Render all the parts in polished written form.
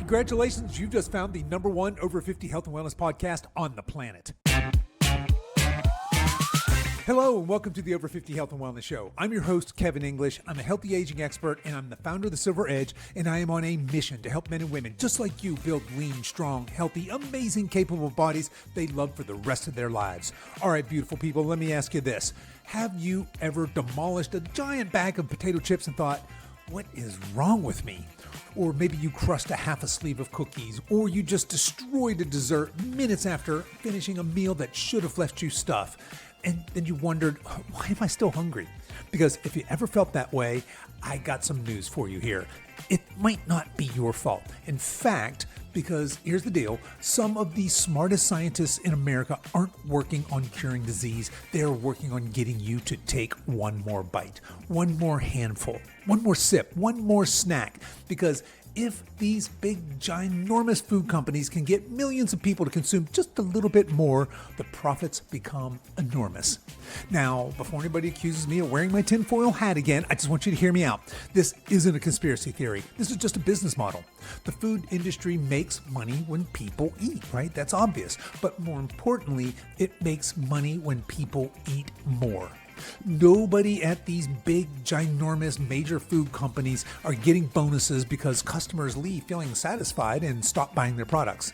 Congratulations, you've just found the number one over 50 health and wellness podcast on the planet. Hello and welcome to the Over 50 Health and Wellness Show. I'm your host, Kevin English. I'm a healthy aging expert and I'm the founder of The Silver Edge, and I am on a mission to help men and women just like you build lean, strong, healthy, amazing, capable bodies they love for the rest of their lives. All right, beautiful people, let me ask you this. Have you ever demolished a giant bag of potato chips and thought, what is wrong with me? Or maybe you crushed a half a sleeve of cookies, or you just destroyed a dessert minutes after finishing a meal that should have left you stuffed. And then you wondered, why am I still hungry? Because if you ever felt that way, I got some news for you here. It might not be your fault. In fact, because here's the deal, some of the smartest scientists in America aren't working on curing disease. They're working on getting you to take one more bite, one more handful, one more sip, one more snack. Because if these big, ginormous food companies can get millions of people to consume just a little bit more, the profits become enormous. Now, before anybody accuses me of wearing my tinfoil hat again, I just want you to hear me out. This isn't a conspiracy theory. This is just a business model. The food industry makes money when people eat, right? That's obvious. But more importantly, it makes money when people eat more. Nobody at these big, ginormous, major food companies are getting bonuses because customers leave feeling satisfied and stop buying their products.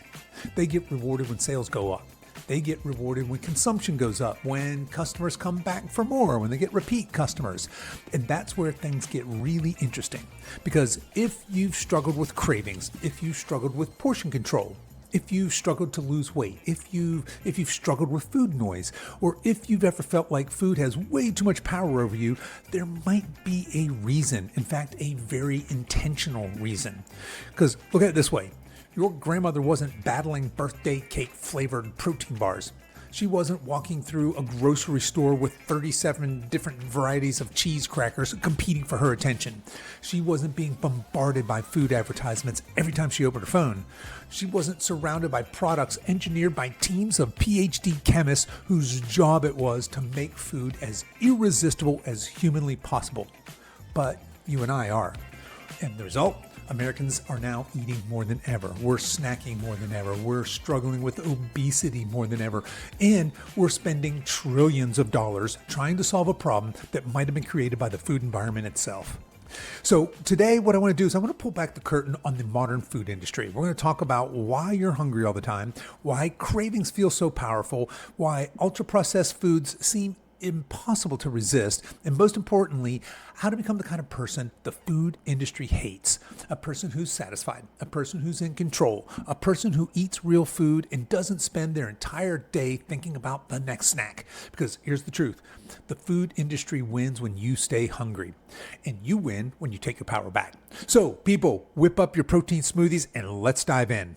They get rewarded when sales go up. They get rewarded when consumption goes up, when customers come back for more, when they get repeat customers. And that's where things get really interesting. Because if you've struggled with cravings, if you've struggled with portion control, if you've struggled to lose weight, if you've struggled with food noise, or if you've ever felt like food has way too much power over you, there might be a reason, in fact, a very intentional reason. Because look at it this way. Your grandmother wasn't battling birthday cake flavored protein bars. She wasn't walking through a grocery store with 37 different varieties of cheese crackers competing for her attention. She wasn't being bombarded by food advertisements every time she opened her phone. She wasn't surrounded by products engineered by teams of PhD chemists whose job it was to make food as irresistible as humanly possible. But you and I are. And the result? Americans are now eating more than ever. We're snacking more than ever. We're struggling with obesity more than ever. And we're spending trillions of dollars trying to solve a problem that might have been created by the food environment itself. So today what I want to do is I want to pull back the curtain on the modern food industry. We're going to talk about why you're hungry all the time, why cravings feel so powerful, why ultra-processed foods seem impossible to resist, and most importantly, how to become the kind of person the food industry hates. A person who's satisfied, a person who's in control, a person who eats real food and doesn't spend their entire day thinking about the next snack. Because here's the truth, the food industry wins when you stay hungry, and you win when you take your power back. So people, whip up your protein smoothies and let's dive in.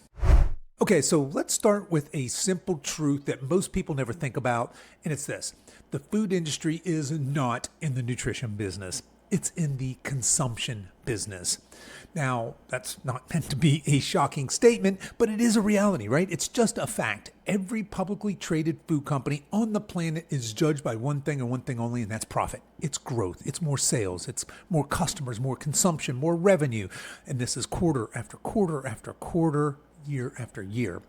Okay, so let's start with a simple truth that most people never think about, and it's this. The food industry is not in the nutrition business. It's in the consumption business. Now, that's not meant to be a shocking statement, but it is a reality, right? It's just a fact. Every publicly traded food company on the planet is judged by one thing and one thing only, and that's profit. It's growth. It's more sales. It's more customers, more consumption, more revenue. And this is quarter after quarter after quarter, year after year.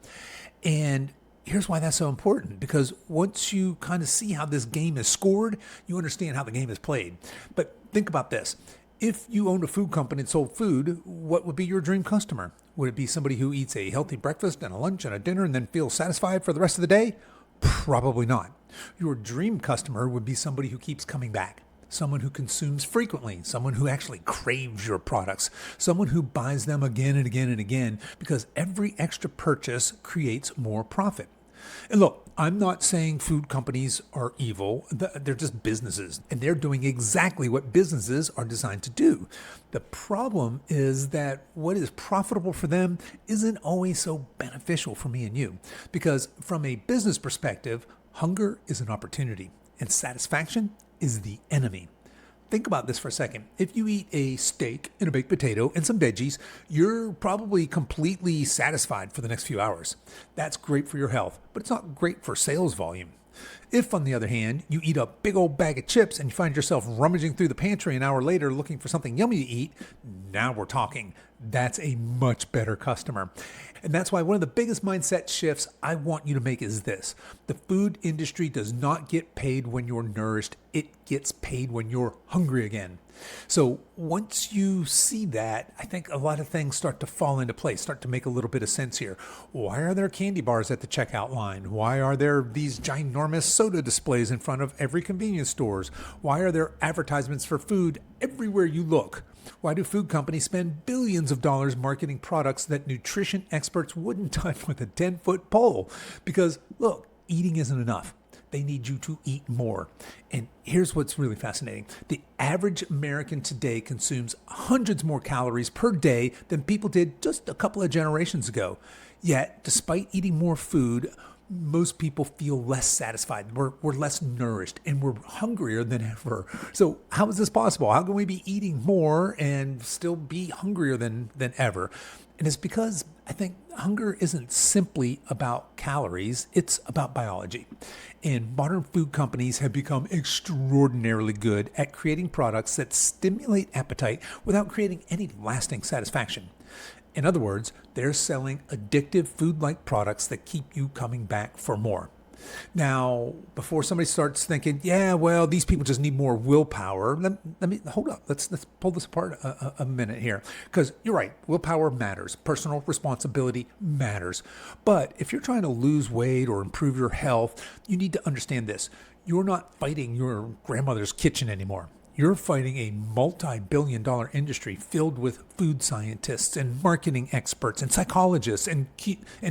And here's why that's so important, because once you kind of see how this game is scored, you understand how the game is played. But think about this. If you owned a food company and sold food, what would be your dream customer? Would it be somebody who eats a healthy breakfast and a lunch and a dinner and then feels satisfied for the rest of the day? Probably not. Your dream customer would be somebody who keeps coming back. Someone who consumes frequently, someone who actually craves your products, someone who buys them again and again and again, because every extra purchase creates more profit. And look, I'm not saying food companies are evil. They're just businesses, and they're doing exactly what businesses are designed to do. The problem is that what is profitable for them isn't always so beneficial for me and you, because from a business perspective, hunger is an opportunity, and satisfaction is the enemy. Think about this for a second. If you eat a steak and a baked potato and some veggies, you're probably completely satisfied for the next few hours. That's great for your health, but it's not great for sales volume. If, on the other hand, you eat a big old bag of chips and you find yourself rummaging through the pantry an hour later looking for something yummy to eat, now we're talking. That's a much better customer. And that's why one of the biggest mindset shifts I want you to make is this. The food industry does not get paid when you're nourished. It gets paid when you're hungry again. So once you see that, I think a lot of things start to fall into place, start to make a little bit of sense here. Why are there candy bars at the checkout line? Why are there these ginormous soda displays in front of every convenience stores? Why are there advertisements for food everywhere you look? Why do food companies spend billions of dollars marketing products that nutrition experts wouldn't touch with a 10-foot pole? Because look, eating isn't enough. They need you to eat more. And here's what's really fascinating. The average American today consumes hundreds more calories per day than people did just a couple of generations ago. Yet, despite eating more food, most people feel less satisfied. We're less nourished and we're hungrier than ever. So how is this possible? How can we be eating more and still be hungrier than ever? And it's because I think hunger isn't simply about calories, it's about biology. And modern food companies have become extraordinarily good at creating products that stimulate appetite without creating any lasting satisfaction. In other words, they're selling addictive food-like products that keep you coming back for more. Now, before somebody starts thinking, yeah, well, these people just need more willpower, let me hold up. Let's pull this apart a minute here. Because you're right, willpower matters. Personal responsibility matters. But if you're trying to lose weight or improve your health, you need to understand this. You're not fighting your grandmother's kitchen anymore. You're fighting a multi-billion-dollar industry filled with food scientists and marketing experts and psychologists and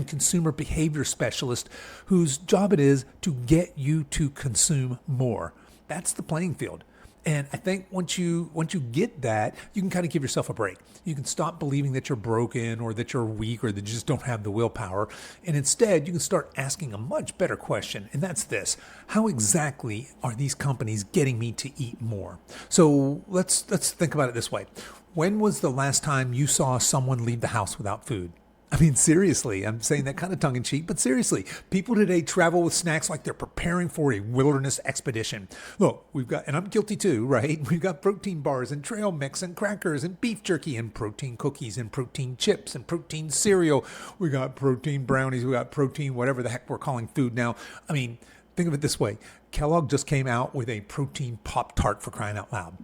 consumer behavior specialists whose job it is to get you to consume more. That's the playing field. And I think once you get that, you can kind of give yourself a break. You can stop believing that you're broken or that you're weak or that you just don't have the willpower. And instead, you can start asking a much better question. And that's this. How exactly are these companies getting me to eat more? So let's think about it this way. When was the last time you saw someone leave the house without food? I mean, seriously, I'm saying that kind of tongue in cheek, but seriously, people today travel with snacks like they're preparing for a wilderness expedition. Look, we've got, and I'm guilty too, right? We've got protein bars and trail mix and crackers and beef jerky and protein cookies and protein chips and protein cereal. We got protein brownies. We got protein, whatever the heck we're calling food now. I mean, think of it this way. Kellogg just came out with a protein Pop-Tart, for crying out loud.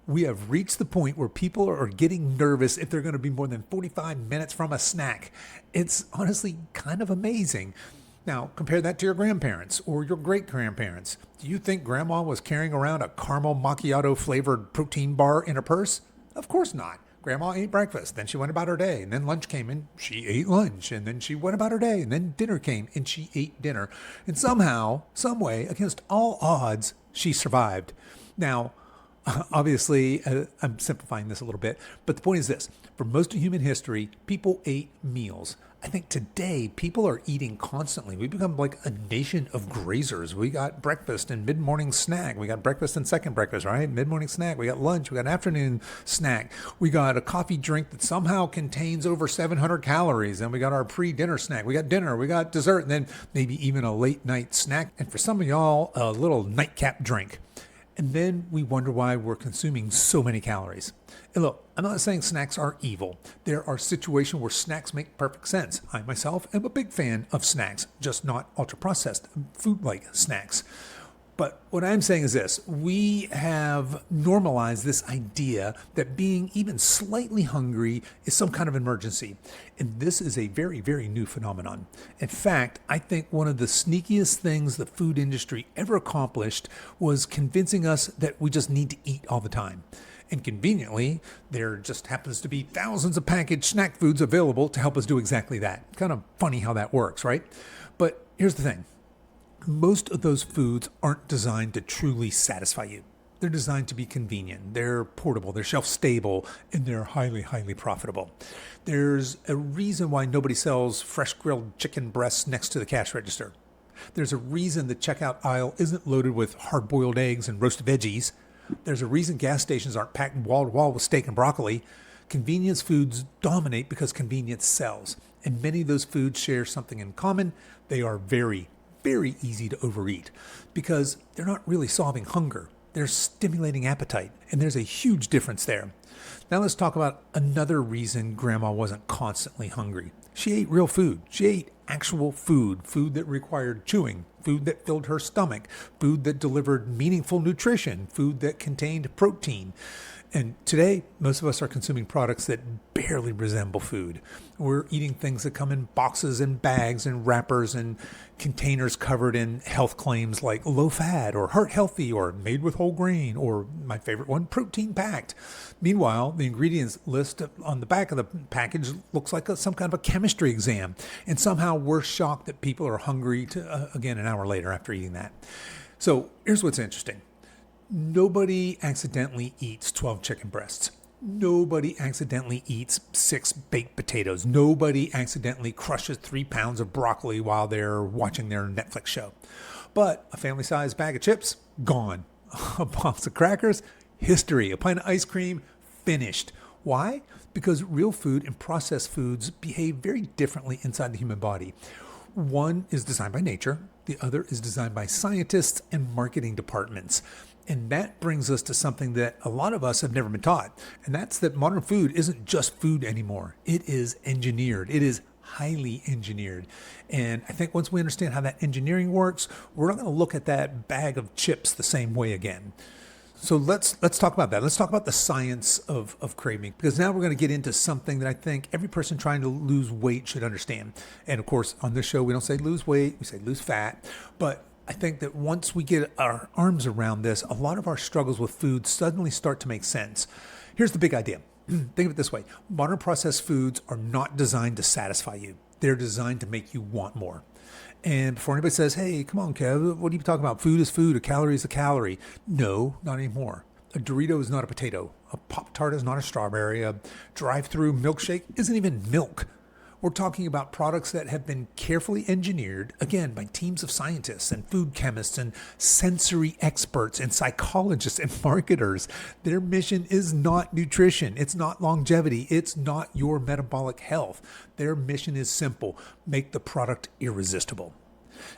We have reached the point where people are getting nervous if they're going to be more than 45 minutes from a snack. It's honestly kind of amazing. Now, compare that to your grandparents or your great-grandparents. Do you think grandma was carrying around a caramel macchiato flavored protein bar in her purse? Of course not. Grandma ate breakfast, then she went about her day, and then lunch came and she ate lunch, and then she went about her day, and then dinner came and she ate dinner. And somehow, some way, against all odds, she survived. Now, obviously, I'm simplifying this a little bit, but the point is this. For most of human history, people ate meals. I think today, people are eating constantly. We've become like a nation of grazers. We got breakfast and mid-morning snack. We got breakfast and second breakfast, right? Mid-morning snack. We got lunch. We got an afternoon snack. We got a coffee drink that somehow contains over 700 calories. And we got our pre-dinner snack. We got dinner. We got dessert. And then maybe even a late-night snack. And for some of y'all, a little nightcap drink. And then we wonder why we're consuming so many calories. And look, I'm not saying snacks are evil. There are situations where snacks make perfect sense. I myself am a big fan of snacks, just not ultra-processed food-like snacks. But what I'm saying is this. We have normalized this idea that being even slightly hungry is some kind of emergency. And this is a very, very new phenomenon. In fact, I think one of the sneakiest things the food industry ever accomplished was convincing us that we just need to eat all the time. And conveniently, there just happens to be thousands of packaged snack foods available to help us do exactly that. Kind of funny how that works, right? But here's the thing. Most of those foods aren't designed to truly satisfy you. They're designed to be convenient. They're portable, they're shelf-stable, and they're highly, highly profitable. There's a reason why nobody sells fresh grilled chicken breasts next to the cash register. There's a reason the checkout aisle isn't loaded with hard-boiled eggs and roasted veggies. There's a reason gas stations aren't packed wall-to-wall with steak and broccoli. Convenience foods dominate because convenience sells. And many of those foods share something in common. They are very, very easy to overeat because they're not really solving hunger. they're stimulating appetite, and there's a huge difference there. Now let's talk about another reason Grandma wasn't constantly hungry. She ate real food. She ate actual food, food that required chewing, food that filled her stomach, food that delivered meaningful nutrition, food that contained protein. And today, most of us are consuming products that barely resemble food. We're eating things that come in boxes and bags and wrappers and containers covered in health claims like low fat or heart healthy or made with whole grain or, my favorite one, protein packed. Meanwhile, the ingredients list on the back of the package looks like some kind of a chemistry exam. And somehow we're shocked that people are hungry again an hour later after eating that. So here's what's interesting. Nobody accidentally eats 12 chicken breasts. Nobody accidentally eats 6 baked potatoes. Nobody accidentally crushes 3 pounds of broccoli while they're watching their Netflix show. But a family-sized bag of chips, gone. A box of crackers, history. A pint of ice cream, finished. Why? Because real food and processed foods behave very differently inside the human body. One is designed by nature. The other is designed by scientists and marketing departments. And that brings us to something that a lot of us have never been taught. And that's that modern food isn't just food anymore. It is engineered. It is highly engineered. And I think once we understand how that engineering works, we're not going to look at that bag of chips the same way again. So let's talk about that. Let's talk about the science of craving, because now we're going to get into something that I think every person trying to lose weight should understand. And of course, on this show, we don't say lose weight, we say lose fat. But I think that once we get our arms around this, a lot of our struggles with food suddenly start to make sense. Here's the big idea. Think of it this way. Modern processed foods are not designed to satisfy you. They're designed to make you want more. And before anybody says, hey, come on, Kev, what are you talking about? Food is food, a calorie is a calorie. No, not anymore. A Dorito is not a potato. A Pop-Tart is not a strawberry. A drive-through milkshake isn't even milk. We're talking about products that have been carefully engineered, again, by teams of scientists and food chemists and sensory experts and psychologists and marketers. Their mission is not nutrition. It's not longevity. It's not your metabolic health. Their mission is simple: make the product irresistible.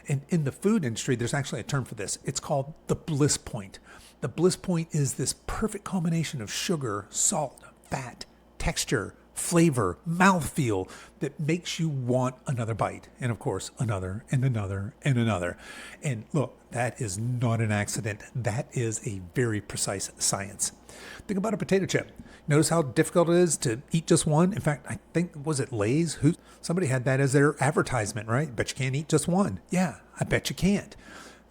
And in the food industry, there's actually a term for this. It's called the bliss point. The bliss point is this perfect combination of sugar, salt, fat, texture, flavor, mouthfeel that makes you want another bite. And of course, another and another and another. And look, that is not an accident. That is a very precise science. Think about a potato chip. Notice how difficult it is to eat just one. In fact, I think, was it Lay's? Somebody had that as their advertisement, right? Bet you can't eat just one. Yeah, I bet you can't.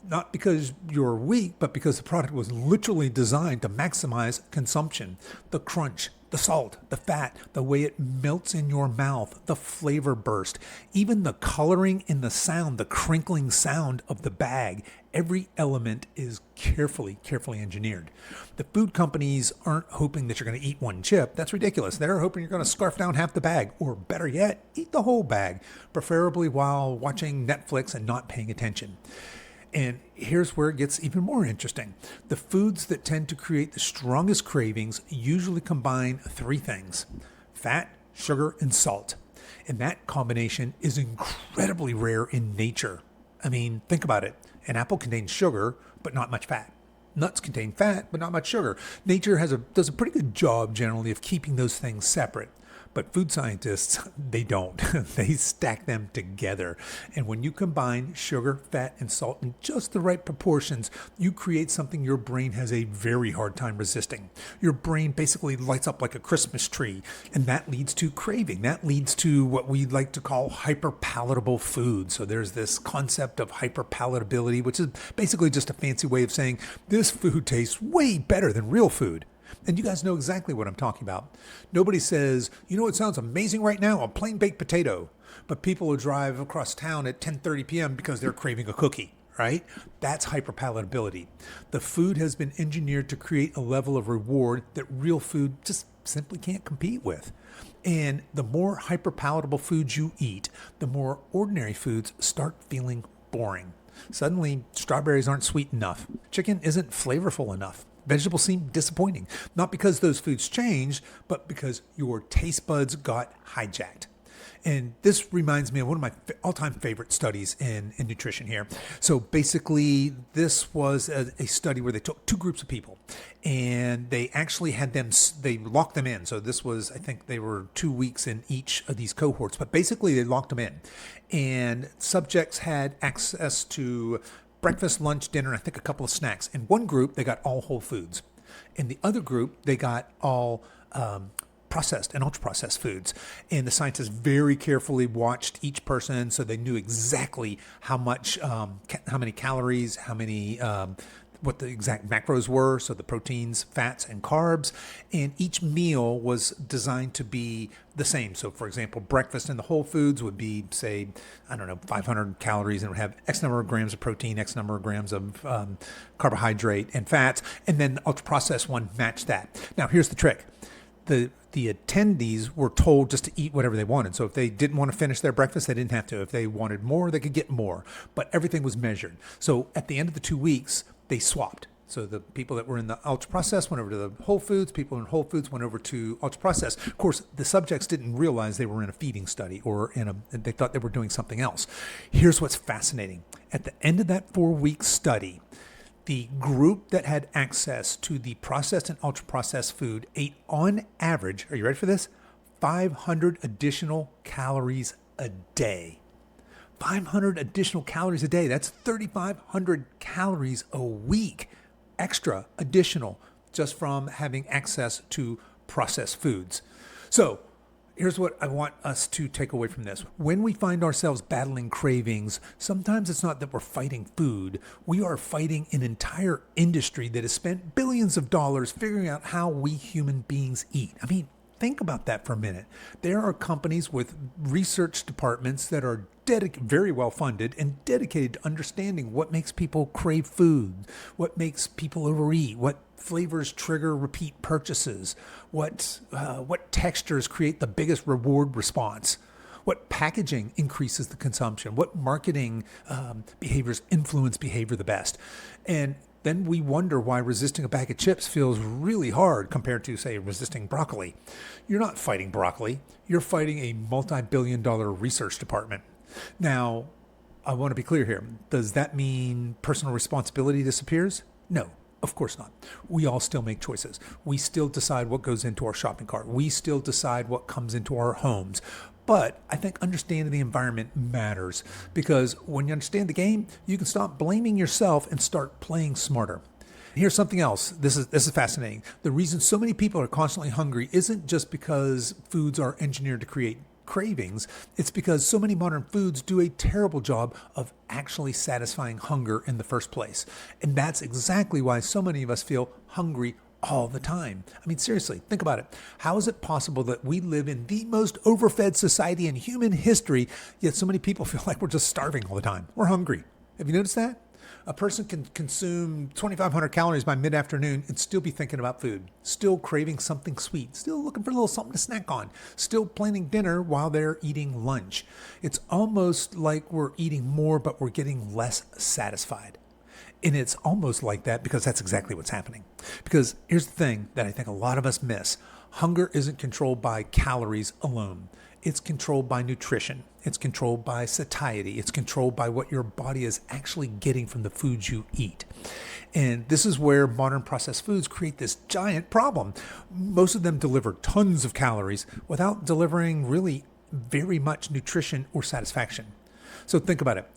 Not because you're weak, but because the product was literally designed to maximize consumption. The crunch, the salt, the fat, the way it melts in your mouth, the flavor burst, even the coloring and the sound, the crinkling sound of the bag. Every element is carefully engineered. The food companies aren't hoping that you're going to eat one chip. That's ridiculous. They're hoping you're going to scarf down half the bag, or better yet, eat the whole bag, preferably while watching Netflix and not paying attention. And here's where it gets even more interesting. The foods that tend to create the strongest cravings usually combine 3 things: fat, sugar, and salt. And that combination is incredibly rare in nature. I mean, think about it. An apple contains sugar, but not much fat. Nuts contain fat, but not much sugar. Nature does a pretty good job generally of keeping those things separate. But food scientists, they don't. They stack them together. And when you combine sugar, fat, and salt in just the right proportions, you create something your brain has a very hard time resisting. Your brain basically lights up like a Christmas tree, and that leads to craving. That leads to what we like to call hyperpalatable food. So there's this concept of hyperpalatability, which is basically just a fancy way of saying this food tastes way better than real food. And you guys know exactly what I'm talking about. Nobody says, you know what sounds amazing right now? A plain baked potato. But people will drive across town at 10:30 p.m. because they're craving a cookie, right? That's hyperpalatability. The food has been engineered to create a level of reward that real food just simply can't compete with. And the more hyperpalatable foods you eat, the more ordinary foods start feeling boring. Suddenly, strawberries aren't sweet enough. Chicken isn't flavorful enough. Vegetables seem disappointing, not because those foods changed, but because your taste buds got hijacked. And this reminds me of one of my all-time favorite studies in nutrition here. So basically, this was a study where they took two groups of people, and they actually had them, they locked them in. So this was, I think they were 2 weeks in each of these cohorts, but basically they locked them in. And subjects had access to breakfast, lunch, dinner, and I think a couple of snacks. In one group, they got all whole foods. In the other group, they got all processed and ultra-processed foods. And the scientists very carefully watched each person so they knew exactly how much, how many calories, how many, what the exact macros were, so the proteins, fats, and carbs. And each meal was designed to be the same. So, for example, breakfast in the whole foods would be, say, 500 calories, and it would have X number of grams of protein, X number of grams of carbohydrate and fats, and then the ultra-processed one matched that. Now, here's the trick. The attendees were told just to eat whatever they wanted. So if they didn't want to finish their breakfast, they didn't have to. If they wanted more, they could get more. But everything was measured. So at the end of the 2 weeks, they swapped. So the people that were in the ultra-processed went over to the Whole Foods. People in Whole Foods went over to ultra-processed. Of course, the subjects didn't realize they were in a feeding study or they thought they were doing something else. Here's what's fascinating. At the end of that 4-week study, the group that had access to the processed and ultra-processed food ate on average, are you ready for this? 500 additional calories a day. 500 additional calories a day. That's 3,500 calories a week. Extra, additional, just from having access to processed foods. So here's what I want us to take away from this. When we find ourselves battling cravings, sometimes it's not that we're fighting food. We are fighting an entire industry that has spent billions of dollars figuring out how we human beings eat. I mean, think about that for a minute. There are companies with research departments that are very well funded and dedicated to understanding what makes people crave food, what makes people overeat, what flavors trigger repeat purchases, what textures create the biggest reward response, what packaging increases the consumption, what marketing behaviors influence behavior the best. And then we wonder why resisting a bag of chips feels really hard compared to, say, resisting broccoli. You're not fighting broccoli. You're fighting a multi-billion-dollar research department. Now, I want to be clear here. Does that mean personal responsibility disappears? No, of course not. We all still make choices. We still decide what goes into our shopping cart. We still decide what comes into our homes. But I think understanding the environment matters, because when you understand the game, you can stop blaming yourself and start playing smarter. Here's something else. This is fascinating. The reason so many people are constantly hungry isn't just because foods are engineered to create cravings. It's because so many modern foods do a terrible job of actually satisfying hunger in the first place. And that's exactly why so many of us feel hungry all the time. I mean, seriously, think about it. How is it possible that we live in the most overfed society in human history, yet so many people feel like we're just starving all the time? We're hungry. Have you noticed that? A person can consume 2,500 calories by mid-afternoon and still be thinking about food, still craving something sweet, still looking for a little something to snack on, still planning dinner while they're eating lunch. It's almost like we're eating more, but we're getting less satisfied. And it's almost like that because that's exactly what's happening. Because here's the thing that I think a lot of us miss. Hunger isn't controlled by calories alone. It's controlled by nutrition. It's controlled by satiety. It's controlled by what your body is actually getting from the foods you eat. And this is where modern processed foods create this giant problem. Most of them deliver tons of calories without delivering really very much nutrition or satisfaction. So think about it.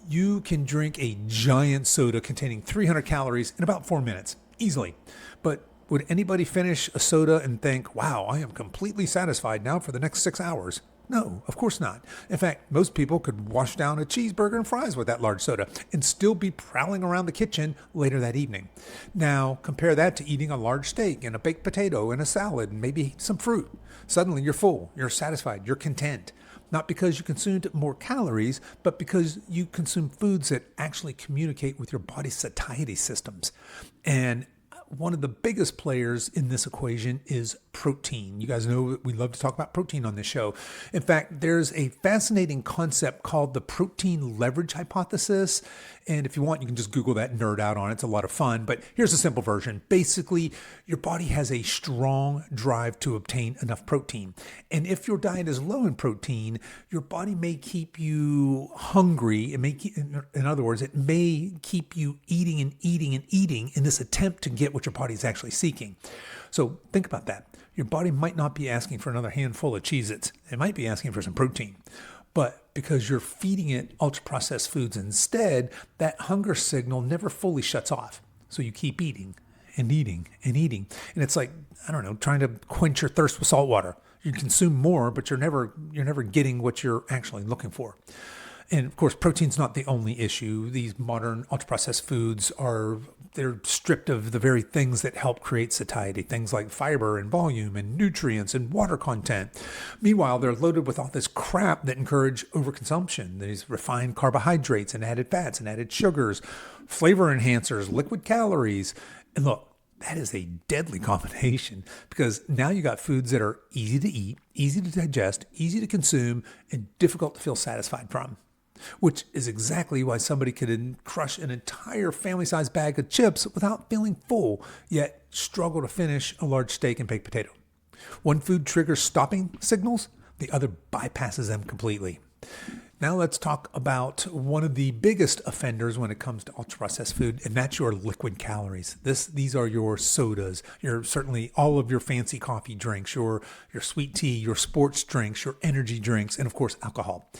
You can drink a giant soda containing 300 calories in about 4 minutes, easily. But would anybody finish a soda and think, wow, I am completely satisfied now for the next 6 hours? No, of course not. In fact, most people could wash down a cheeseburger and fries with that large soda and still be prowling around the kitchen later that evening. Now, compare that to eating a large steak and a baked potato and a salad and maybe some fruit. Suddenly you're full, you're satisfied, you're content. Not because you consumed more calories, but because you consume foods that actually communicate with your body's satiety systems. And one of the biggest players in this equation is protein. You guys know we love to talk about protein on this show. In fact, there's a fascinating concept called the protein leverage hypothesis. And if you want, you can just Google that and nerd out on it. It's a lot of fun. But here's a simple version. Basically, your body has a strong drive to obtain enough protein. And if your diet is low in protein, your body may keep you hungry. In other words, it may keep you eating and eating and eating in this attempt to get what your body is actually seeking. So think about that. Your body might not be asking for another handful of Cheez-Its. It might be asking for some protein. But because you're feeding it ultra-processed foods instead, that hunger signal never fully shuts off. So you keep eating and eating and eating. And it's like, I don't know, trying to quench your thirst with salt water. You consume more, but you're never getting what you're actually looking for. And of course, protein's not the only issue. These modern ultra-processed foods they're stripped of the very things that help create satiety, things like fiber and volume and nutrients and water content. Meanwhile, they're loaded with all this crap that encourage overconsumption. These refined carbohydrates and added fats and added sugars, flavor enhancers, liquid calories. And look, that is a deadly combination because now you got foods that are easy to eat, easy to digest, easy to consume, and difficult to feel satisfied from. Which is exactly why somebody could crush an entire family-sized bag of chips without feeling full, yet struggle to finish a large steak and baked potato. One food triggers stopping signals, the other bypasses them completely. Now let's talk about one of the biggest offenders when it comes to ultra-processed food, and that's your liquid calories. These are your sodas, certainly all of your fancy coffee drinks, your sweet tea, your sports drinks, your energy drinks, and of course alcohol.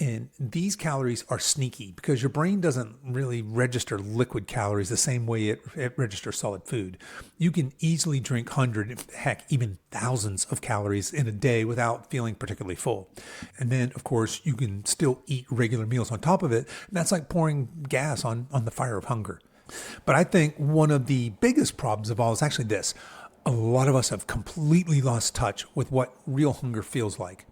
And these calories are sneaky because your brain doesn't really register liquid calories the same way it registers solid food. You can easily drink hundreds, heck, even thousands of calories in a day without feeling particularly full. And then, of course, you can still eat regular meals on top of it. And that's like pouring gas on the fire of hunger. But I think one of the biggest problems of all is actually this. A lot of us have completely lost touch with what real hunger feels like.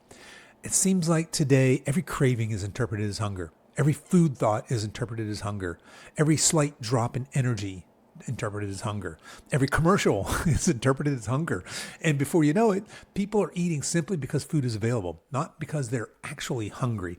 It seems like today every craving is interpreted as hunger. Every food thought is interpreted as hunger. Every slight drop in energy interpreted as hunger. Every commercial is interpreted as hunger. And before you know it, people are eating simply because food is available, not because they're actually hungry.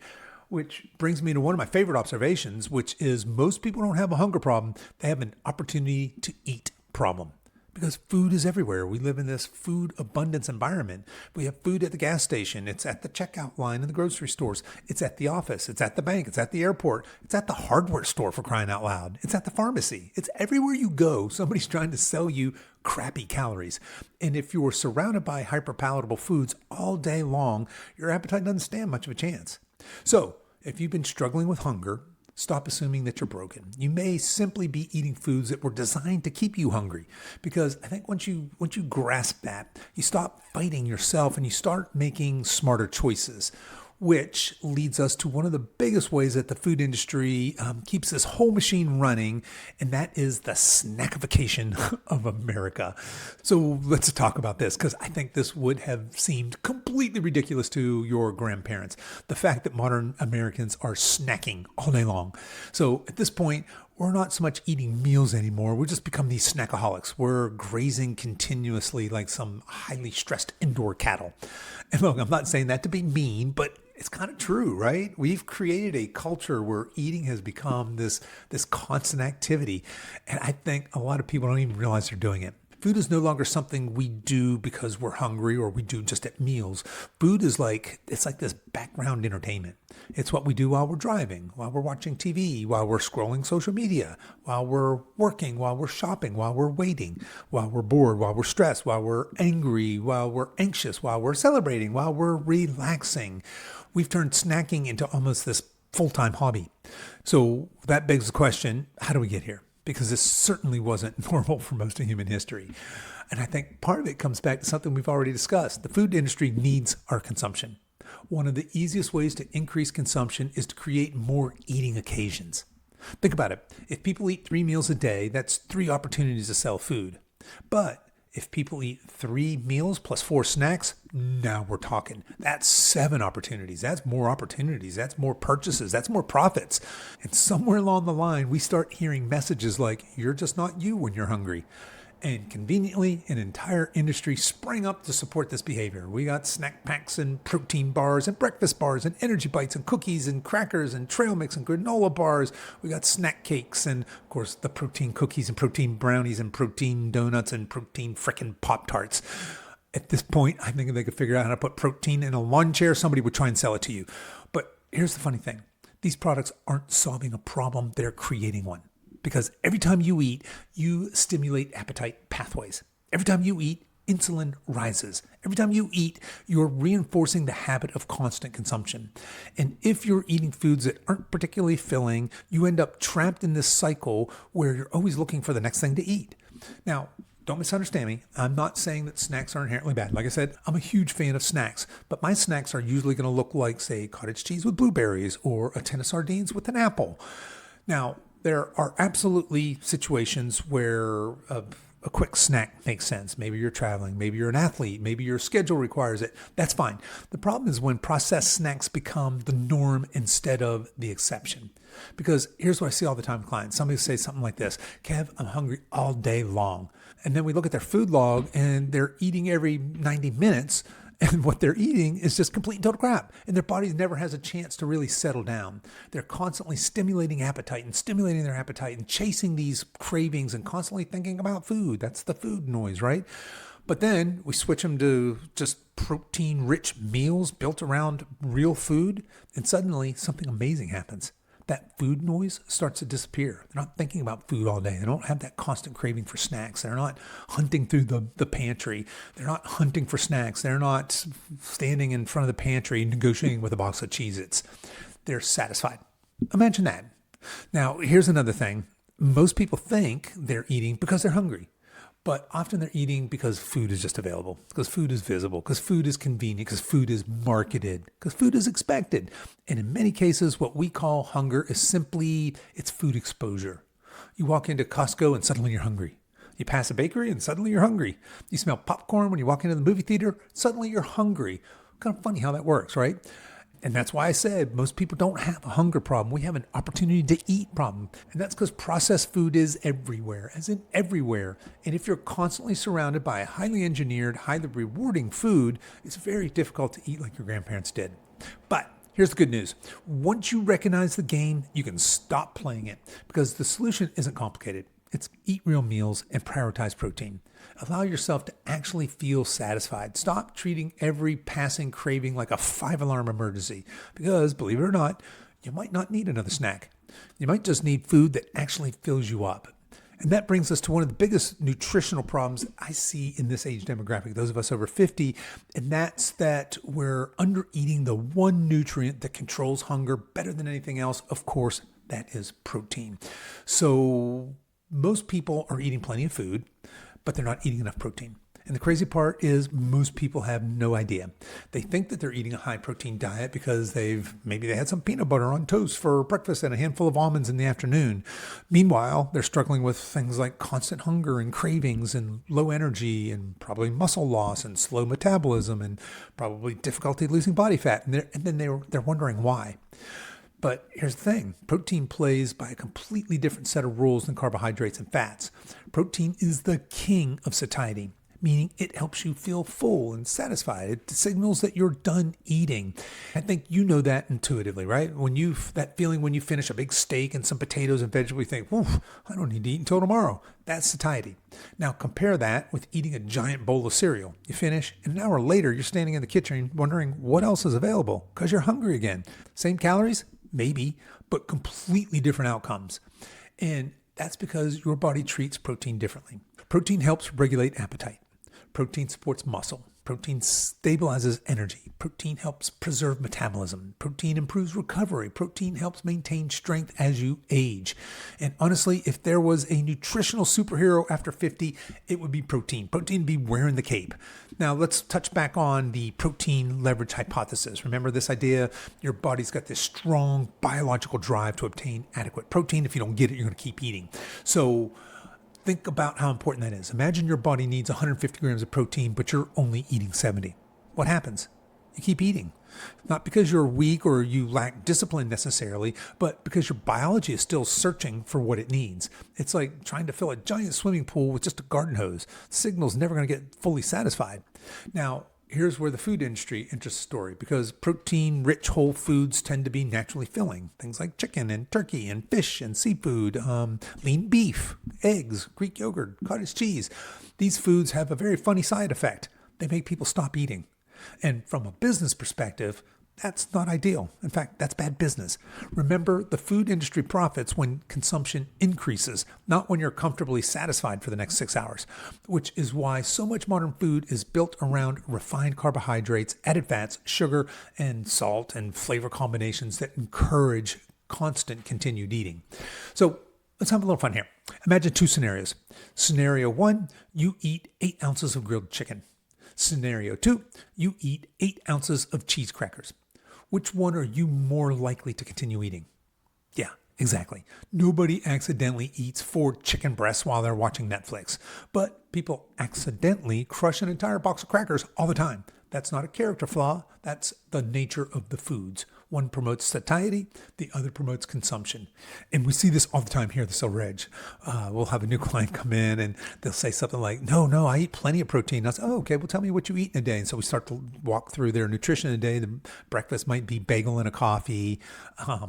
Which brings me to one of my favorite observations, which is most people don't have a hunger problem. They have an opportunity to eat problem. Because food is everywhere. We live in this food abundance environment. We have food at the gas station. It's at the checkout line in the grocery stores. It's at the office. It's at the bank. It's at the airport. It's at the hardware store, for crying out loud. It's at the pharmacy. It's everywhere you go. Somebody's trying to sell you crappy calories. And if you're surrounded by hyperpalatable foods all day long, your appetite doesn't stand much of a chance. So if you've been struggling with hunger, stop assuming that you're broken. You may simply be eating foods that were designed to keep you hungry. Because I think once you grasp that, you stop fighting yourself and you start making smarter choices, which leads us to one of the biggest ways that the food industry keeps this whole machine running, and that is the snackification of America. So let's talk about this, because I think this would have seemed completely ridiculous to your grandparents. The fact that modern Americans are snacking all day long. So at this point, we're not so much eating meals anymore. We just become these snackaholics. We're grazing continuously like some highly stressed indoor cattle. And look, I'm not saying that to be mean, but it's kind of true, right? We've created a culture where eating has become this constant activity. And I think a lot of people don't even realize they're doing it. Food is no longer something we do because we're hungry or we do just at meals. Food is it's like this background entertainment. It's what we do while we're driving, while we're watching TV, while we're scrolling social media, while we're working, while we're shopping, while we're waiting, while we're bored, while we're stressed, while we're angry, while we're anxious, while we're celebrating, while we're relaxing. We've turned snacking into almost this full-time hobby. So that begs the question, how do we get here? Because this certainly wasn't normal for most of human history. And I think part of it comes back to something we've already discussed. The food industry needs our consumption. One of the easiest ways to increase consumption is to create more eating occasions. Think about it. If people eat 3 meals a day, that's 3 opportunities to sell food. But if people eat 3 meals plus 4 snacks, now we're talking. That's 7 opportunities. That's more opportunities. That's more purchases. That's more profits. And somewhere along the line, we start hearing messages like, you're just not you when you're hungry. And conveniently, an entire industry sprang up to support this behavior. We got snack packs and protein bars and breakfast bars and energy bites and cookies and crackers and trail mix and granola bars. We got snack cakes and, of course, the protein cookies and protein brownies and protein donuts and protein frickin' Pop-Tarts. At this point, I think if they could figure out how to put protein in a lawn chair, somebody would try and sell it to you. But here's the funny thing. These products aren't solving a problem, they're creating one. Because every time you eat, you stimulate appetite pathways. Every time you eat, insulin rises. Every time you eat, you're reinforcing the habit of constant consumption. And if you're eating foods that aren't particularly filling, you end up trapped in this cycle where you're always looking for the next thing to eat. Now, don't misunderstand me. I'm not saying that snacks are inherently bad. Like I said, I'm a huge fan of snacks, but my snacks are usually going to look like, say, cottage cheese with blueberries or a tin of sardines with an apple. Now, there are absolutely situations where a quick snack makes sense. Maybe you're traveling, maybe you're an athlete, maybe your schedule requires it. That's fine. The problem is when processed snacks become the norm instead of the exception. Because here's what I see all the time with clients. Somebody will say something like this, Kev, I'm hungry all day long. And then we look at their food log and they're eating every 90 minutes. And what they're eating is just complete and total crap. And their body never has a chance to really settle down. They're constantly stimulating appetite and stimulating their appetite and chasing these cravings and constantly thinking about food. That's the food noise, right? But then we switch them to just protein-rich meals built around real food. And suddenly something amazing happens. That food noise starts to disappear. They're not thinking about food all day. They don't have that constant craving for snacks. They're not hunting through the pantry. They're not hunting for snacks. They're not standing in front of the pantry negotiating with a box of Cheez-Its. They're satisfied. Imagine that. Now, here's another thing. Most people think they're eating because they're hungry. But often they're eating because food is just available, because food is visible, because food is convenient, because food is marketed, because food is expected. And in many cases, what we call hunger is simply, it's food exposure. You walk into Costco and suddenly you're hungry. You pass a bakery and suddenly you're hungry. You smell popcorn when you walk into the movie theater, suddenly you're hungry. Kind of funny how that works, right? And that's why I said most people don't have a hunger problem. We have an opportunity to eat problem. And that's because processed food is everywhere, as in everywhere. And if you're constantly surrounded by a highly engineered, highly rewarding food, it's very difficult to eat like your grandparents did. But here's the good news. Once you recognize the game, you can stop playing it because the solution isn't complicated. It's eat real meals and prioritize protein. Allow yourself to actually feel satisfied. Stop treating every passing craving like a 5-alarm emergency because, believe it or not, you might not need another snack. You might just need food that actually fills you up. And that brings us to one of the biggest nutritional problems I see in this age demographic, those of us over 50, and that's that we're under-eating the one nutrient that controls hunger better than anything else. Of course, that is protein. So most people are eating plenty of food, but they're not eating enough protein. And the crazy part is most people have no idea. They think that they're eating a high protein diet because maybe they had some peanut butter on toast for breakfast and a handful of almonds in the afternoon. Meanwhile, they're struggling with things like constant hunger and cravings and low energy and probably muscle loss and slow metabolism and probably difficulty losing body fat. And then they're wondering why. But here's the thing. Protein plays by a completely different set of rules than carbohydrates and fats. Protein is the king of satiety, meaning it helps you feel full and satisfied. It signals that you're done eating. I think you know that intuitively, right? That feeling when you finish a big steak and some potatoes and vegetables, you think, "Oof, I don't need to eat until tomorrow." That's satiety. Now compare that with eating a giant bowl of cereal. You finish, and an hour later, you're standing in the kitchen wondering what else is available because you're hungry again. Same calories? Maybe, but completely different outcomes. And that's because your body treats protein differently. Protein helps regulate appetite. Protein supports muscle. Protein stabilizes energy. Protein helps preserve metabolism. Protein improves recovery. Protein helps maintain strength as you age. And honestly, if there was a nutritional superhero after 50, it would be protein. Protein would be wearing the cape. Now, let's touch back on the protein leverage hypothesis. Remember this idea? Your body's got this strong biological drive to obtain adequate protein. If you don't get it, you're going to keep eating. So think about how important that is. Imagine your body needs 150 grams of protein, but you're only eating 70. What happens? You keep eating. Not because you're weak or you lack discipline necessarily, but because your biology is still searching for what it needs. It's like trying to fill a giant swimming pool with just a garden hose. The signal's never going to get fully satisfied. Now, here's where the food industry enters the story, because protein-rich whole foods tend to be naturally filling. Things like chicken and turkey and fish and seafood, lean beef, eggs, Greek yogurt, cottage cheese. These foods have a very funny side effect. They make people stop eating. And from a business perspective, that's not ideal. In fact, that's bad business. Remember, the food industry profits when consumption increases, not when you're comfortably satisfied for the next 6 hours, which is why so much modern food is built around refined carbohydrates, added fats, sugar, and salt, and flavor combinations that encourage constant continued eating. So let's have a little fun here. Imagine 2 scenarios. Scenario 1, you eat 8 ounces of grilled chicken. Scenario 2, you eat 8 ounces of cheese crackers. Which one are you more likely to continue eating? Yeah, exactly. Nobody accidentally eats 4 chicken breasts while they're watching Netflix, but people accidentally crush an entire box of crackers all the time. That's not a character flaw. That's the nature of the foods. One promotes satiety, the other promotes consumption. And we see this all the time here at the Silver Edge. We'll have a new client come in and they'll say something like, no, I eat plenty of protein. I say, oh, okay, well, tell me what you eat in a day. And so we start to walk through their nutrition in a day. The breakfast might be bagel and a coffee.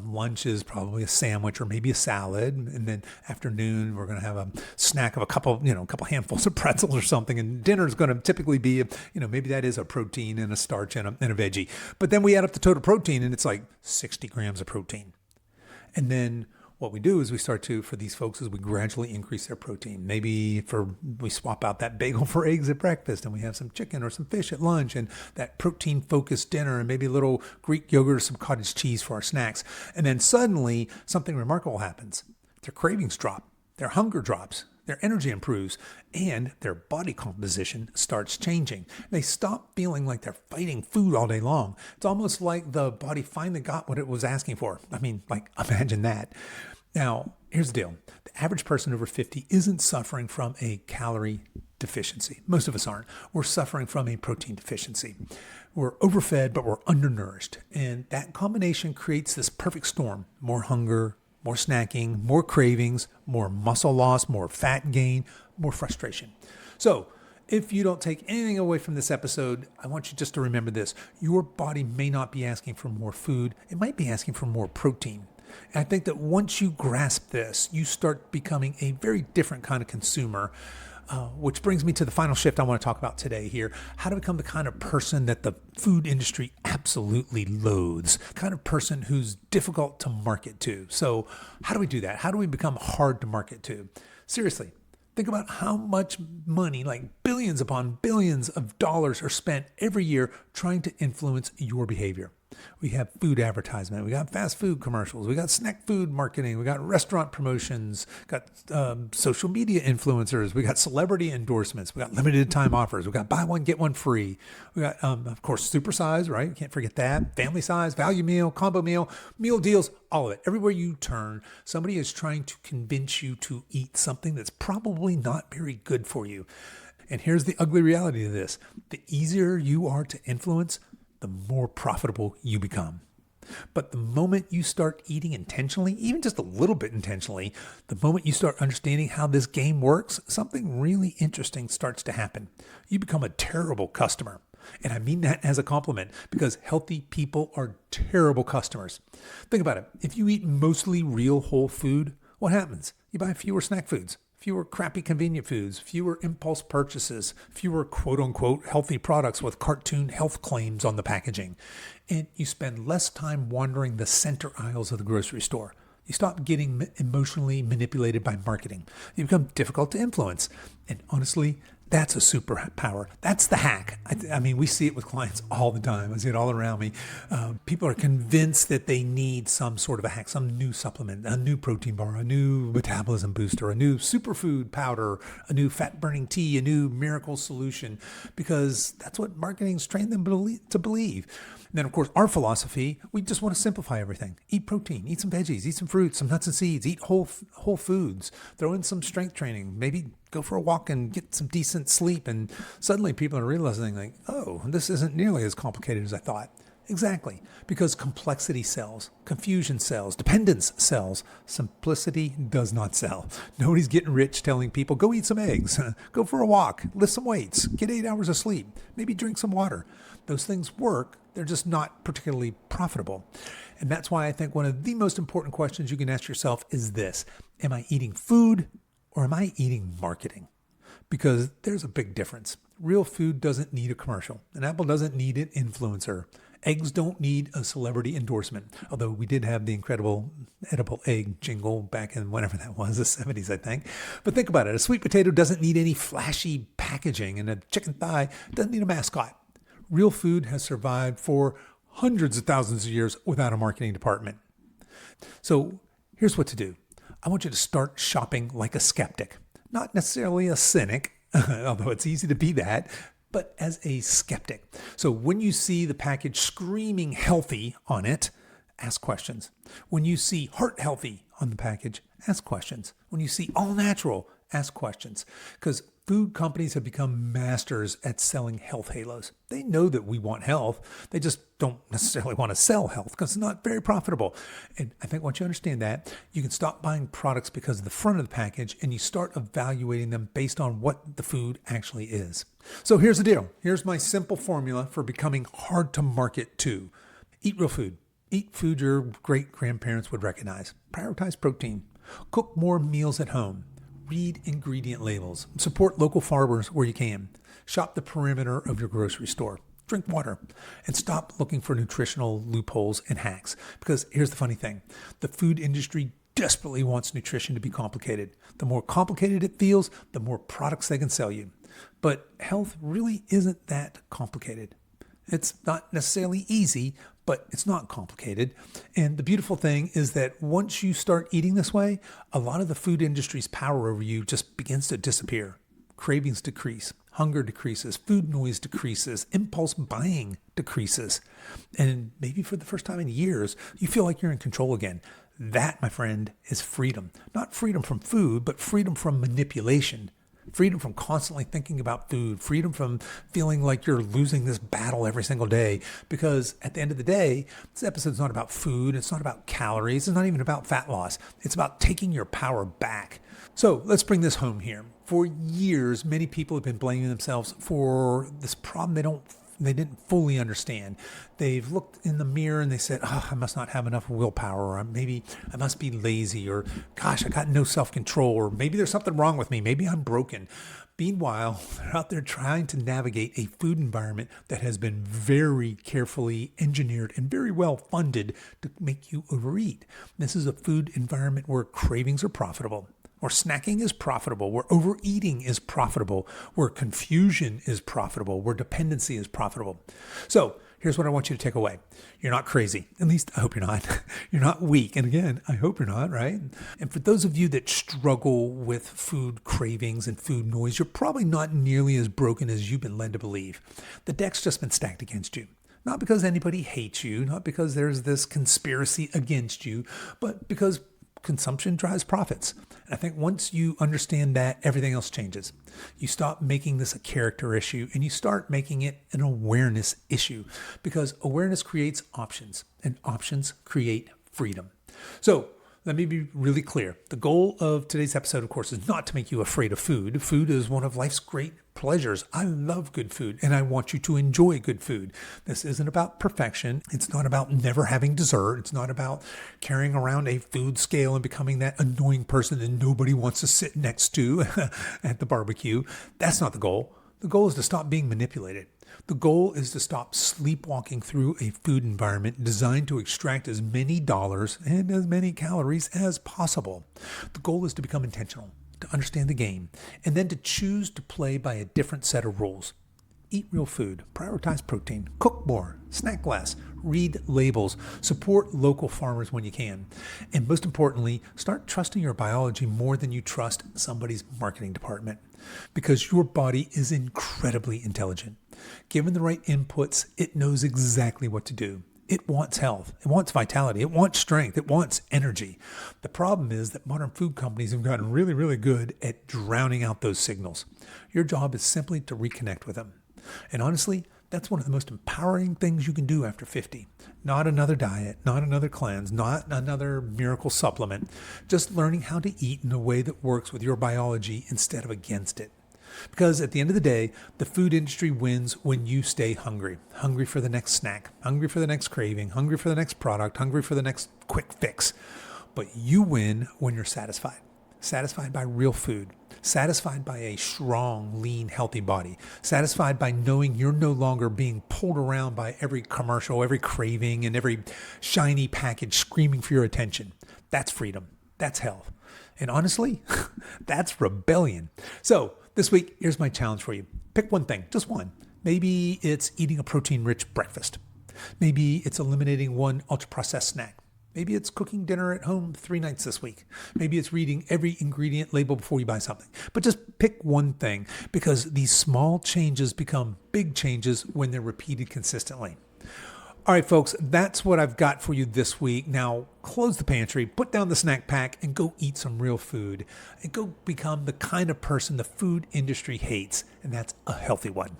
Lunch is probably a sandwich or maybe a salad. And then afternoon, we're going to have a snack of a couple handfuls of pretzels or something. And dinner is going to typically be, maybe that is a protein and a starch and a veggie. But then we add up the total protein and it's like 60 grams of protein. And then what we do is for these folks, is we gradually increase their protein. Maybe we swap out that bagel for eggs at breakfast and we have some chicken or some fish at lunch and that protein focused dinner and maybe a little Greek yogurt or some cottage cheese for our snacks. And then suddenly something remarkable happens. Their cravings drop, their hunger drops, their energy improves, and their body composition starts changing. They stop feeling like they're fighting food all day long. It's almost like the body finally got what it was asking for. Imagine that. Now, here's the deal. The average person over 50 isn't suffering from a calorie deficiency. Most of us aren't. We're suffering from a protein deficiency. We're overfed, but we're undernourished. And that combination creates this perfect storm. More hunger, more snacking, more cravings, more muscle loss, more fat gain, more frustration. So if you don't take anything away from this episode, I want you just to remember this. Your body may not be asking for more food. It might be asking for more protein. And I think that once you grasp this, you start becoming a very different kind of consumer. Which brings me to the final shift I want to talk about today here. How to become the kind of person that the food industry absolutely loathes. Kind of person who's difficult to market to. So how do we do that? How do we become hard to market to? Seriously, think about how much money, like billions upon billions of dollars, are spent every year trying to influence your behavior. We have food advertisement. We got fast food commercials. We got snack food marketing. We got restaurant promotions. Got social media influencers. We got celebrity endorsements. We got limited time offers. We got buy one, get one free. We got, of course, super size, right? You can't forget that. Family size, value meal, combo meal deals, all of it. Everywhere you turn, somebody is trying to convince you to eat something that's probably not very good for you. And here's the ugly reality of this. The easier you are to influence, the more profitable you become. But the moment you start eating intentionally, even just a little bit intentionally, the moment you start understanding how this game works, something really interesting starts to happen. You become a terrible customer. And I mean that as a compliment, because healthy people are terrible customers. Think about it. If you eat mostly real whole food, what happens? You buy fewer snack foods. Fewer crappy convenient foods, fewer impulse purchases, fewer quote-unquote healthy products with cartoon health claims on the packaging. And you spend less time wandering the center aisles of the grocery store. You stop getting emotionally manipulated by marketing. You become difficult to influence. And honestly, that's a superpower. That's the hack. I mean, we see it with clients all the time. I see it all around me. People are convinced that they need some sort of a hack, some new supplement, a new protein bar, a new metabolism booster, a new superfood powder, a new fat-burning tea, a new miracle solution, because that's what marketing's trained them to believe. And then, of course, our philosophy, we just want to simplify everything. Eat protein, eat some veggies, eat some fruits, some nuts and seeds, eat whole foods, throw in some strength training, maybe go for a walk and get some decent sleep. And suddenly people are realizing like, oh, this isn't nearly as complicated as I thought. Exactly, because complexity sells, confusion sells, dependence sells, simplicity does not sell. Nobody's getting rich telling people, go eat some eggs, go for a walk, lift some weights, get 8 hours of sleep, maybe drink some water. Those things work, they're just not particularly profitable. And that's why I think one of the most important questions you can ask yourself is this: am I eating food or am I eating marketing? Because there's a big difference. Real food doesn't need a commercial. An apple doesn't need an influencer. Eggs don't need a celebrity endorsement, although we did have the incredible edible egg jingle back in whenever that was, the 70s, I think. But think about it. A sweet potato doesn't need any flashy packaging, and a chicken thigh doesn't need a mascot. Real food has survived for hundreds of thousands of years without a marketing department. So here's what to do. I want you to start shopping like a skeptic, not necessarily a cynic, although it's easy to be that, but as a skeptic. So when you see the package screaming healthy on it, ask questions. When you see heart healthy on the package, ask questions. When you see all natural, ask questions. Because food companies have become masters at selling health halos. They know that we want health. They just don't necessarily want to sell health because it's not very profitable. And I think once you understand that, you can stop buying products because of the front of the package and you start evaluating them based on what the food actually is. So here's the deal. Here's my simple formula for becoming hard to market to. Eat real food. Eat food your great-grandparents would recognize. Prioritize protein. Cook more meals at home. Read ingredient labels. Support local farmers where you can. Shop the perimeter of your grocery store. Drink water. And stop looking for nutritional loopholes and hacks. Because here's the funny thing. The food industry desperately wants nutrition to be complicated. The more complicated it feels, the more products they can sell you. But health really isn't that complicated. It's not necessarily easy, but it's not complicated. And the beautiful thing is that once you start eating this way, a lot of the food industry's power over you just begins to disappear. Cravings decrease, hunger decreases, food noise decreases, impulse buying decreases. And maybe for the first time in years, you feel like you're in control again. That, my friend, is freedom. Not freedom from food, but freedom from manipulation. Freedom from constantly thinking about food, freedom from feeling like you're losing this battle every single day. Because at the end of the day, this episode's not about food, it's not about calories, it's not even about fat loss. It's about taking your power back. So let's bring this home here. For years, many people have been blaming themselves for this problem they didn't fully understand. They've looked in the mirror and they said, I must not have enough willpower, or maybe I must be lazy, or gosh, I got no self-control, or maybe there's something wrong with me, maybe I'm broken. Meanwhile, they're out there trying to navigate a food environment that has been very carefully engineered and very well funded to make you overeat. This is a food environment where cravings are profitable, where snacking is profitable, where overeating is profitable, where confusion is profitable, where dependency is profitable. So here's what I want you to take away. You're not crazy. At least I hope you're not. You're not weak. And again, I hope you're not, right? And for those of you that struggle with food cravings and food noise, you're probably not nearly as broken as you've been led to believe. The deck's just been stacked against you. Not because anybody hates you, not because there's this conspiracy against you, but because consumption drives profits. And I think once you understand that, everything else changes. You stop making this a character issue and you start making it an awareness issue, because awareness creates options and options create freedom. So let me be really clear. The goal of today's episode, of course, is not to make you afraid of food. Food is one of life's great pleasures. I love good food and I want you to enjoy good food. This isn't about perfection. It's not about never having dessert. It's not about carrying around a food scale and becoming that annoying person that nobody wants to sit next to at the barbecue. That's not the goal. The goal is to stop being manipulated. The goal is to stop sleepwalking through a food environment designed to extract as many dollars and as many calories as possible. The goal is to become intentional, to understand the game, and then to choose to play by a different set of rules. Eat real food, prioritize protein, cook more, snack less, read labels, support local farmers when you can, and most importantly, start trusting your biology more than you trust somebody's marketing department, because your body is incredibly intelligent. Given the right inputs, it knows exactly what to do. It wants health. It wants vitality. It wants strength. It wants energy. The problem is that modern food companies have gotten really, really good at drowning out those signals. Your job is simply to reconnect with them. And honestly, That's one of the most empowering things you can do after 50. Not another diet, not another cleanse, not another miracle supplement. Just learning how to eat in a way that works with your biology instead of against it. Because at the end of the day, the food industry wins when you stay hungry. Hungry for the next snack, hungry for the next craving, hungry for the next product, hungry for the next quick fix. But you win when you're satisfied. Satisfied by real food. Satisfied by a strong, lean, healthy body. Satisfied by knowing you're no longer being pulled around by every commercial, every craving, and every shiny package screaming for your attention. That's freedom. That's health. And honestly, that's rebellion. So this week, here's my challenge for you. Pick one thing, just one. Maybe it's eating a protein-rich breakfast. Maybe it's eliminating one ultra-processed snack. Maybe it's cooking dinner at home 3 nights this week. Maybe it's reading every ingredient label before you buy something. But just pick one thing, because these small changes become big changes when they're repeated consistently. All right, folks, that's what I've got for you this week. Now, close the pantry, put down the snack pack, and go eat some real food. And go become the kind of person the food industry hates, and that's a healthy one.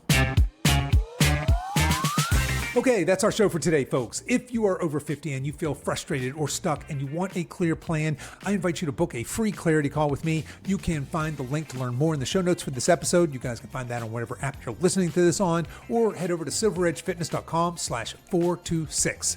Okay, that's our show for today, folks. If you are over 50 and you feel frustrated or stuck and you want a clear plan, I invite you to book a free clarity call with me. You can find the link to learn more in the show notes for this episode. You guys can find that on whatever app you're listening to this on, or head over to silveredgefitness.com/426.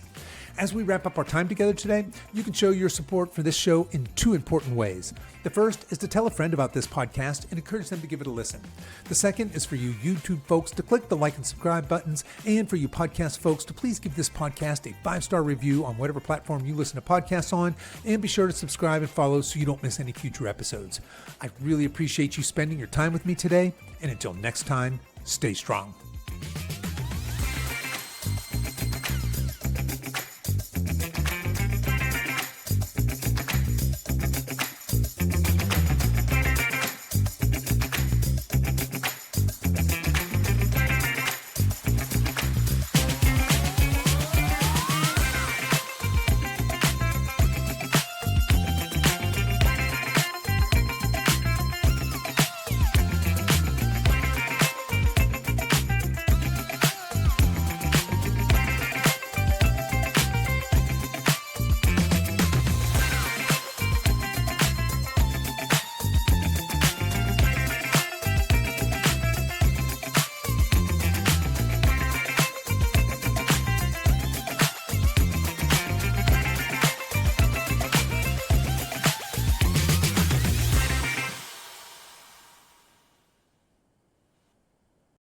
As we wrap up our time together today, you can show your support for this show in 2 important ways. The first is to tell a friend about this podcast and encourage them to give it a listen. The second is for you YouTube folks to click the like and subscribe buttons, and for you podcast folks to please give this podcast a 5-star review on whatever platform you listen to podcasts on, and be sure to subscribe and follow so you don't miss any future episodes. I really appreciate you spending your time with me today, and until next time, stay strong.